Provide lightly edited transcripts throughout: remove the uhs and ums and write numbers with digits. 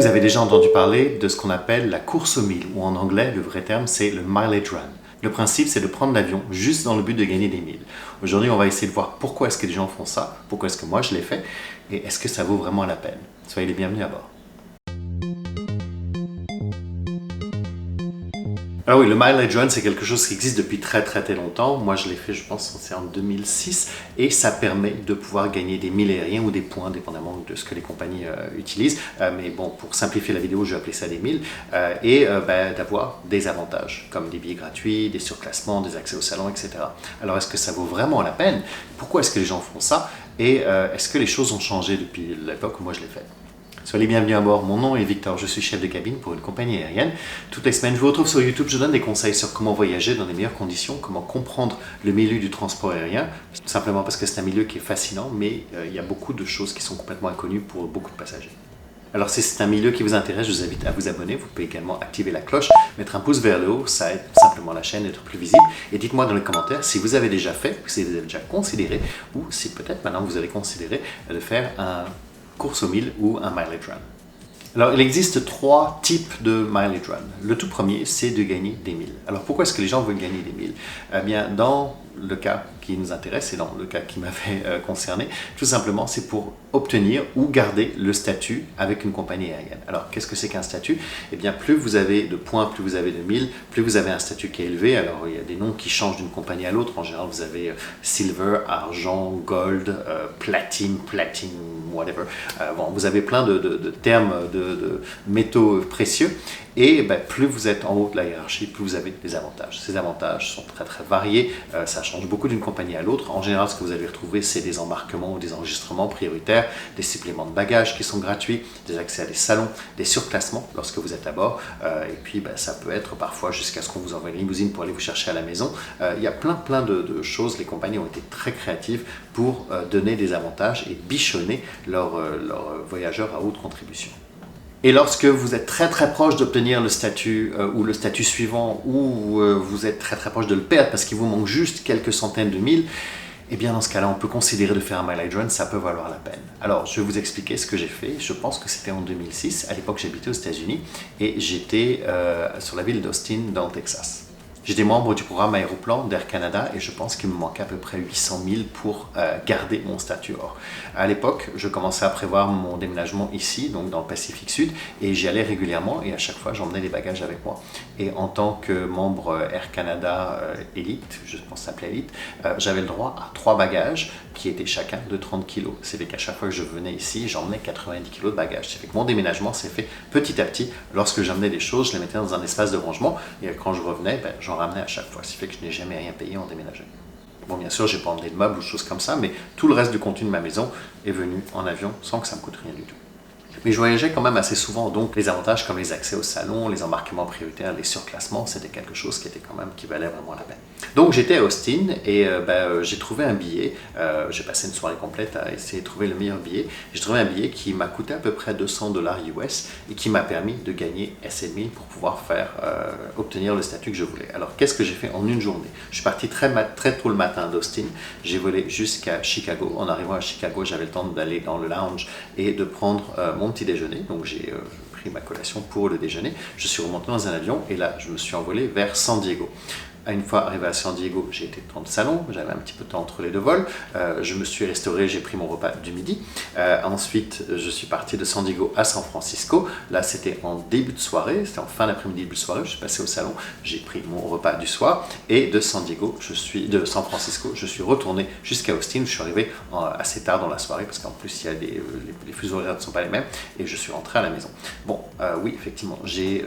avez déjà entendu parler de ce qu'on appelle la course aux milles, ou en anglais, le vrai terme, c'est le mileage run. Le principe, c'est de prendre l'avion juste dans le but de gagner des milles. Aujourd'hui, on va essayer de voir pourquoi est-ce que les gens font ça, pourquoi est-ce que moi je l'ai fait, et est-ce que ça vaut vraiment la peine. Soyez les bienvenus à bord. Alors oui, le mileage run, c'est quelque chose qui existe depuis très longtemps. Moi, je l'ai fait, je pense, c'est en 2006. Et ça permet de pouvoir gagner des milles aériens ou des points, dépendamment de ce que les compagnies utilisent. Mais bon, pour simplifier la vidéo, je vais appeler ça des milles. D'avoir des avantages, comme des billets gratuits, des surclassements, des accès au salon, etc. Alors, est-ce que ça vaut vraiment la peine? Pourquoi est-ce que les gens font ça? Et est-ce que les choses ont changé depuis l'époque où moi je l'ai fait? Soyez les bienvenus à bord, mon nom est Victor, je suis chef de cabine pour une compagnie aérienne. Toutes les semaines, je vous retrouve sur YouTube, je donne des conseils sur comment voyager dans les meilleures conditions, comment comprendre le milieu du transport aérien, tout simplement parce que c'est un milieu qui est fascinant, mais il y a beaucoup de choses qui sont complètement inconnues pour beaucoup de passagers. Alors si c'est un milieu qui vous intéresse, je vous invite à vous abonner, vous pouvez également activer la cloche, mettre un pouce vers le haut, ça aide simplement la chaîne à être plus visible. Et dites-moi dans les commentaires si vous avez déjà fait, si vous avez déjà considéré, ou si peut-être maintenant vous allez considérer de faire un course aux milles ou un mileage run. Alors, il existe 3 types de mileage run. Le tout premier, c'est de gagner des milles. Alors, pourquoi est-ce que les gens veulent gagner des milles? Eh bien, dans le cas qui nous intéresse et dans le cas qui m'avait concerné, tout simplement, c'est pour obtenir ou garder le statut avec une compagnie aérienne. Alors, qu'est-ce que c'est qu'un statut? Eh bien, plus vous avez de points, plus vous avez de milles, plus vous avez un statut qui est élevé. Alors, il y a des noms qui changent d'une compagnie à l'autre. En général, vous avez silver, argent, gold, platine, whatever. Vous avez plein de termes de métaux précieux. Et plus vous êtes en haut de la hiérarchie, plus vous avez des avantages. Ces avantages sont très variés, ça change beaucoup d'une compagnie à l'autre. En général, ce que vous allez retrouver, c'est des embarquements ou des enregistrements prioritaires, des suppléments de bagages qui sont gratuits, des accès à des salons, des surclassements lorsque vous êtes à bord. Et puis, ça peut être parfois jusqu'à ce qu'on vous envoie une limousine pour aller vous chercher à la maison. Il y a plein de choses. Les compagnies ont été très créatives pour donner des avantages et bichonner leurs voyageurs à haute contribution. Et lorsque vous êtes très proche d'obtenir le statut ou le statut suivant, ou vous êtes très proche de le perdre parce qu'il vous manque juste quelques centaines de milles, eh bien dans ce cas-là, on peut considérer de faire un mileage run, ça peut valoir la peine. Alors, je vais vous expliquer ce que j'ai fait. Je pense que c'était en 2006. À l'époque, j'habitais aux États-Unis et j'étais sur la ville d'Austin, dans le Texas. J'étais membre du programme Aéroplan d'Air Canada et je pense qu'il me manquait à peu près 800 000 pour garder mon statut or. À l'époque, je commençais à prévoir mon déménagement ici, donc dans le Pacifique Sud, et j'y allais régulièrement et à chaque fois, j'emmenais des bagages avec moi. Et en tant que membre Air Canada Elite, je pense que ça s'appelait Elite, j'avais le droit à 3 bagages qui étaient chacun de 30 kg. C'est qu'à chaque fois que je venais ici, j'emmenais 90 kg de bagages. C'est fait que mon déménagement s'est fait petit à petit. Lorsque j'emmenais des choses, je les mettais dans un espace de rangement et quand je revenais, j'en ramenais à chaque fois. Ce qui fait que je n'ai jamais rien payé en déménageant. Bon, bien sûr, j'ai pas emmené de meubles ou choses comme ça, mais tout le reste du contenu de ma maison est venu en avion sans que ça me coûte rien du tout. Mais je voyageais quand même assez souvent, donc les avantages comme les accès au salon, les embarquements prioritaires, les surclassements, c'était quelque chose qui valait vraiment la peine. Donc j'étais à Austin et j'ai trouvé un billet, j'ai passé une soirée complète à essayer de trouver le meilleur billet. J'ai trouvé un billet qui m'a coûté à peu près 200 $ US et qui m'a permis de gagner SMI pour pouvoir obtenir le statut que je voulais. Alors qu'est-ce que j'ai fait en une journée? Je suis parti très tôt le matin d'Austin, j'ai volé jusqu'à Chicago. En arrivant à Chicago, j'avais le temps d'aller dans le lounge et de prendre mon petit déjeuner, donc j'ai pris ma collation pour le déjeuner. Je suis remonté dans un avion et là, je me suis envolé vers San Diego. Une fois arrivé à San Diego, j'ai été dans le salon, j'avais un petit peu de temps entre les deux vols, je me suis restauré, j'ai pris mon repas du midi. Ensuite, je suis parti de San Diego à San Francisco. Là, c'était en début de soirée, c'était en fin d'après-midi, début de soirée, je suis passé au salon, j'ai pris mon repas du soir. Et de San Francisco, je suis retourné jusqu'à Austin. Je suis arrivé assez tard dans la soirée parce qu'en plus, il y a les fuseaux horaires ne sont pas les mêmes et je suis rentré à la maison. Bon, oui, effectivement, j'ai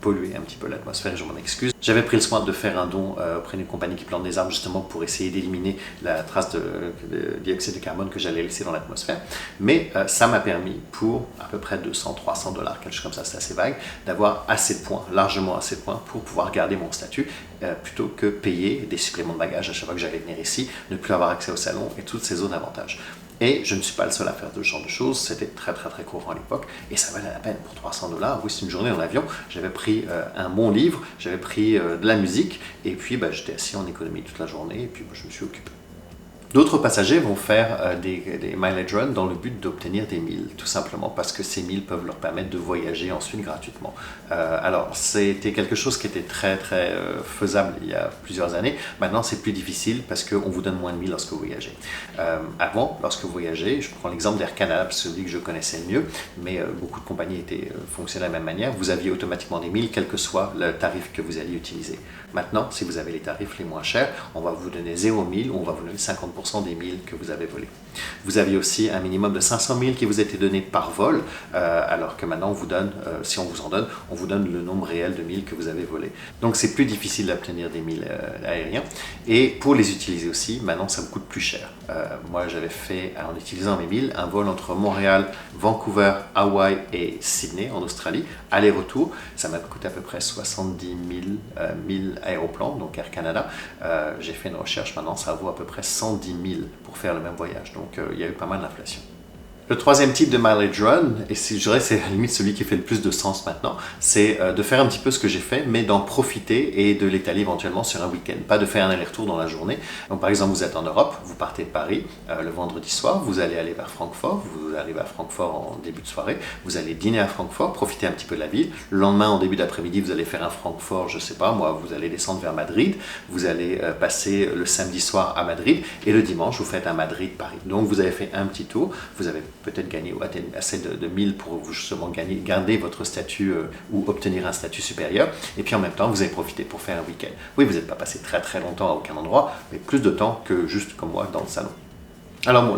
pollué un petit peu l'atmosphère et je m'en excuse. J'avais pris le soin de faire un don auprès d'une compagnie qui plante des arbres justement pour essayer d'éliminer la trace de dioxyde de carbone que j'allais laisser dans l'atmosphère. Mais ça m'a permis pour à peu près 200-300 $, quelque chose comme ça, c'est assez vague, d'avoir assez de points, largement assez de points pour pouvoir garder mon statut plutôt que payer des suppléments de bagages à chaque fois que j'allais venir ici, ne plus avoir accès au salon et toutes ces autres avantages. Et je ne suis pas le seul à faire ce genre de choses, c'était très courant à l'époque et ça valait la peine pour 300 $. Oui, c'est une journée en avion, j'avais pris un bon livre, j'avais pris de la musique et puis j'étais assis en économie toute la journée et puis je me suis occupé. D'autres passagers vont faire des mileage runs dans le but d'obtenir des milles, tout simplement parce que ces milles peuvent leur permettre de voyager ensuite gratuitement. Alors, c'était quelque chose qui était très faisable il y a plusieurs années. Maintenant, c'est plus difficile parce qu'on vous donne moins de milles lorsque vous voyagez. Avant, lorsque vous voyagez, je prends l'exemple d'Air Canada, celui que je connaissais le mieux, mais beaucoup de compagnies fonctionnaient de la même manière. Vous aviez automatiquement des milles, quel que soit le tarif que vous alliez utiliser. Maintenant, si vous avez les tarifs les moins chers, on va vous donner 0 milles ou on va vous donner 50% des milles que vous avez volés. Vous aviez aussi un minimum de 500 milles qui vous était donné par vol, alors que maintenant on vous donne, si on vous en donne, on vous donne le nombre réel de milles que vous avez volés. Donc c'est plus difficile d'obtenir des milles aériens. Et pour les utiliser aussi, maintenant ça vous coûte plus cher. Moi j'avais fait, en utilisant mes milles, un vol entre Montréal, Vancouver, Hawaï et Sydney en Australie, aller-retour. Ça m'a coûté à peu près 70 000 milles aéroplan, donc Air Canada. J'ai fait une recherche, maintenant ça vaut à peu près 110 000 pour faire le même voyage. Donc il y a eu pas mal d'inflation. Le troisième type de mileage run, et je dirais c'est à la limite celui qui fait le plus de sens maintenant, c'est de faire un petit peu ce que j'ai fait, mais d'en profiter et de l'étaler éventuellement sur un week-end. Pas de faire un aller-retour dans la journée. Donc par exemple, vous êtes en Europe, vous partez de Paris le vendredi soir, vous allez aller vers Francfort, vous arrivez à Francfort en début de soirée, vous allez dîner à Francfort, profiter un petit peu de la ville. Le lendemain, en début d'après-midi, vous allez faire un Francfort, je sais pas moi, vous allez descendre vers Madrid, vous allez passer le samedi soir à Madrid, et le dimanche, vous faites un Madrid-Paris. Donc vous avez fait un petit tour, vous avez peut-être gagner assez de milles pour vous justement garder votre statut ou obtenir un statut supérieur. Et puis en même temps, vous avez profité pour faire un week-end. Oui, vous n'êtes pas passé très longtemps à aucun endroit, mais plus de temps que juste comme moi dans le salon. Alors bon,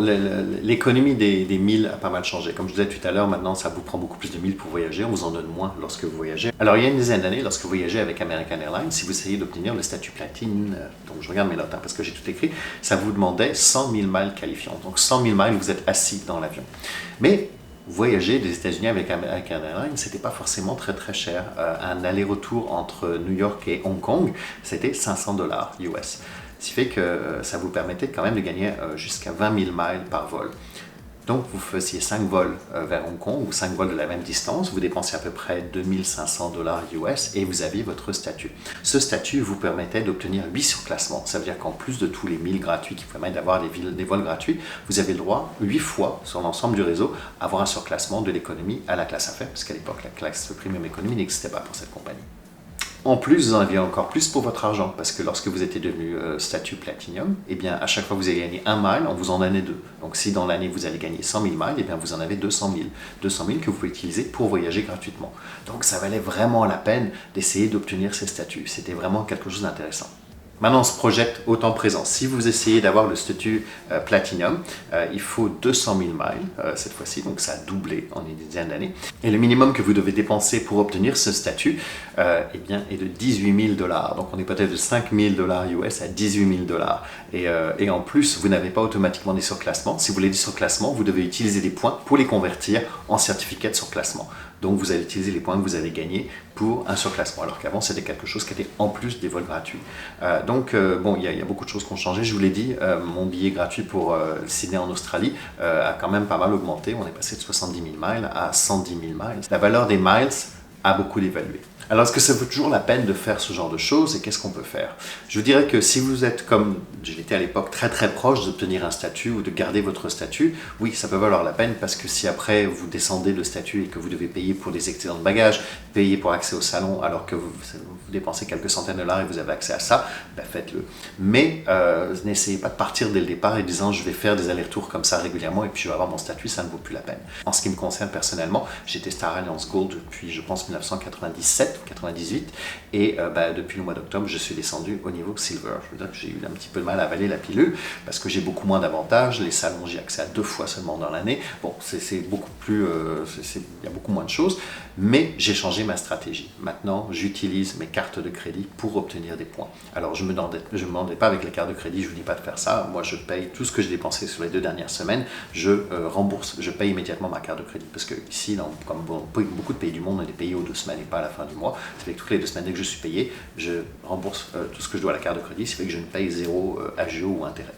l'économie des milles a pas mal changé. Comme je disais tout à l'heure, maintenant ça vous prend beaucoup plus de milles pour voyager, on vous en donne moins lorsque vous voyagez. Alors il y a une dizaine d'années, lorsque vous voyagez avec American Airlines, si vous essayez d'obtenir le statut platine, donc je regarde mes notes parce que j'ai tout écrit, ça vous demandait 100 000 miles qualifiantes. Donc 100 000 miles, vous êtes assis dans l'avion. Mais voyager des États-Unis avec American Airlines, c'était pas forcément très cher. Un aller-retour entre New York et Hong Kong, c'était 500 $ US. Ce qui fait que ça vous permettait quand même de gagner jusqu'à 20 000 miles par vol. Donc vous faisiez 5 vols vers Hong Kong ou 5 vols de la même distance, vous dépensiez à peu près 2500 $ US et vous aviez votre statut. Ce statut vous permettait d'obtenir 8 surclassements. Ça veut dire qu'en plus de tous les milles gratuits qui vous permettent d'avoir des vols gratuits, vous avez le droit 8 fois sur l'ensemble du réseau à avoir un surclassement de l'économie à la classe affaires, parce qu'à l'époque la classe premium économie n'existait pas pour cette compagnie. En plus, vous en aviez encore plus pour votre argent, parce que lorsque vous étiez devenu statut Platinum, eh bien, à chaque fois que vous avez gagné 1 mile, on vous en donnait 2. Donc si dans l'année vous allez gagner 100 000 miles, eh bien, vous en avez 200 000. 200 000 que vous pouvez utiliser pour voyager gratuitement. Donc ça valait vraiment la peine d'essayer d'obtenir ces statuts. C'était vraiment quelque chose d'intéressant. Maintenant, on se projette au temps présent. Si vous essayez d'avoir le statut Platinum, il faut 200 000 miles cette fois-ci, donc ça a doublé en une dizaine d'années. Et le minimum que vous devez dépenser pour obtenir ce statut eh bien, est de 18 000 $. Donc on est peut-être de 5 000 $ US à 18 000 $. Et en plus, vous n'avez pas automatiquement des surclassements. Si vous voulez des surclassements, vous devez utiliser des points pour les convertir en certificats de surclassement. Donc vous allez utiliser les points que vous avez gagnés pour un surclassement, alors qu'avant c'était quelque chose qui était en plus des vols gratuits. Bon, il y a beaucoup de choses qui ont changé. Je vous l'ai dit, mon billet gratuit pour Sydney en Australie a quand même pas mal augmenté. On est passé de 70 000 miles à 110 000 miles. La valeur des miles a beaucoup évolué. Alors, est-ce que ça vaut toujours la peine de faire ce genre de choses et qu'est-ce qu'on peut faire? Je vous dirais que si vous êtes comme j'étais à l'époque très proche d'obtenir un statut ou de garder votre statut, oui, ça peut valoir la peine parce que si après vous descendez le statut et que vous devez payer pour des excédents de bagages, payer pour accès au salon alors que vous dépensez quelques centaines de dollars et vous avez accès à ça, ben faites-le. Mais n'essayez pas de partir dès le départ et disant je vais faire des allers-retours comme ça régulièrement et puis je vais avoir mon statut, ça ne vaut plus la peine. En ce qui me concerne personnellement, j'étais Star Alliance Gold depuis je pense 1997 ou 98 et depuis le mois d'octobre je suis descendu au niveau Silver. Je veux dire que j'ai eu un petit peu de mal à avaler la pilule parce que j'ai beaucoup moins d'avantages, les salons j'ai accès à 2 fois seulement dans l'année, bon c'est beaucoup plus, il y a beaucoup moins de choses, mais j'ai changé ma stratégie. Maintenant j'utilise mes cartes de crédit pour obtenir des points. Alors je me m'endette pas avec les cartes de crédit, je vous dis pas de faire ça, moi je paye tout ce que j'ai dépensé sur les 2 dernières semaines, je rembourse, je paye immédiatement ma carte de crédit parce que ici, comme beaucoup de pays du monde, on est payé aux 2 semaines et pas à la fin du mois. Ça fait que toutes les 2 semaines dès que je suis payé, je rembourse tout ce que je dois à la carte de crédit, ça fait que je ne paye 0 AGO ou intérêt.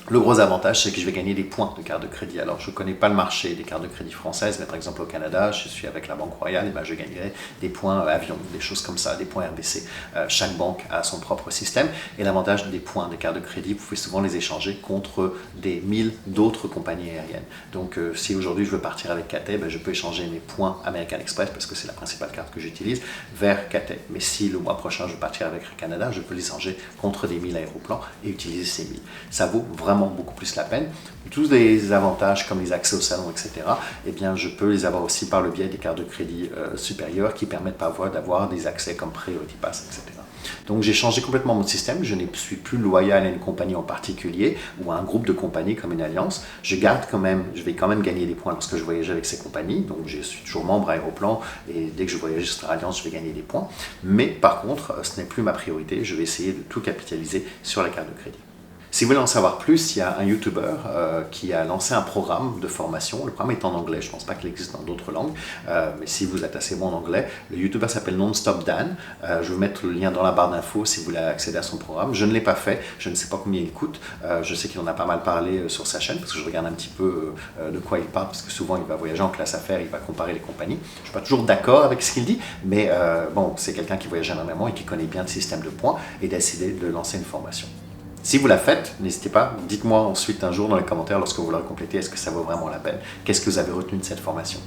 Le gros avantage, c'est que je vais gagner des points de carte de crédit. Alors, je ne connais pas le marché des cartes de crédit françaises, mais par exemple au Canada, je suis avec la Banque Royale, et ben je gagnerai des points avion, des choses comme ça, des points RBC. Chaque banque a son propre système. Et l'avantage des points de carte de crédit, vous pouvez souvent les échanger contre des 1000 d'autres compagnies aériennes. Donc, si aujourd'hui je veux partir avec Cathay, ben, je peux échanger mes points American Express, parce que c'est la principale carte que j'utilise, vers Cathay. Mais si le mois prochain je veux partir avec Air Canada, je peux les échanger contre des 1000 aéroplans et utiliser ces 1000. Ça vaut vraiment beaucoup plus la peine. Tous les avantages comme les accès au salon, etc., eh bien, je peux les avoir aussi par le biais des cartes de crédit supérieures qui permettent parfois d'avoir des accès comme Priority Pass, etc. Donc j'ai changé complètement mon système, je ne suis plus loyal à une compagnie en particulier ou à un groupe de compagnies comme une alliance. Je vais quand même gagner des points lorsque je voyage avec ces compagnies, donc je suis toujours membre Aéroplan et dès que je voyage sur Alliance, je vais gagner des points. Mais par contre, ce n'est plus ma priorité, je vais essayer de tout capitaliser sur la carte de crédit. Si vous voulez en savoir plus, il y a un YouTuber qui a lancé un programme de formation. Le programme est en anglais, je ne pense pas qu'il existe dans d'autres langues, mais si vous êtes assez bon en anglais, le YouTuber s'appelle Non-Stop Dan. Je vais vous mettre le lien dans la barre d'infos si vous voulez accéder à son programme. Je ne l'ai pas fait, je ne sais pas combien il coûte. Je sais qu'il en a pas mal parlé sur sa chaîne, parce que je regarde un petit peu de quoi il parle, parce que souvent il va voyager en classe affaires, il va comparer les compagnies. Je ne suis pas toujours d'accord avec ce qu'il dit, mais bon, c'est quelqu'un qui voyage énormément et qui connaît bien le système de points et décidé de lancer une formation. Si vous la faites, n'hésitez pas, dites-moi ensuite un jour dans les commentaires lorsque vous l'aurez complété, est-ce que ça vaut vraiment la peine? Qu'est-ce que vous avez retenu de cette formation?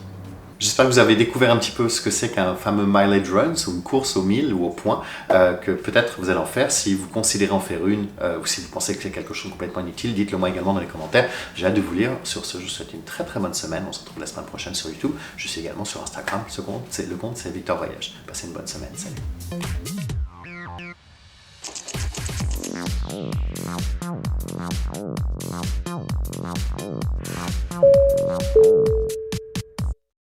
J'espère que vous avez découvert un petit peu ce que c'est qu'un fameux mileage runs ou une course au 1000 ou au point, que peut-être vous allez en faire. Si vous considérez en faire une ou si vous pensez que c'est quelque chose de complètement inutile, dites-le moi également dans les commentaires. J'ai hâte de vous lire. Sur ce, je vous souhaite une très très bonne semaine. On se retrouve la semaine prochaine sur YouTube. Je suis également sur Instagram. Le compte c'est Victor Voyage. Passez une bonne semaine. Salut.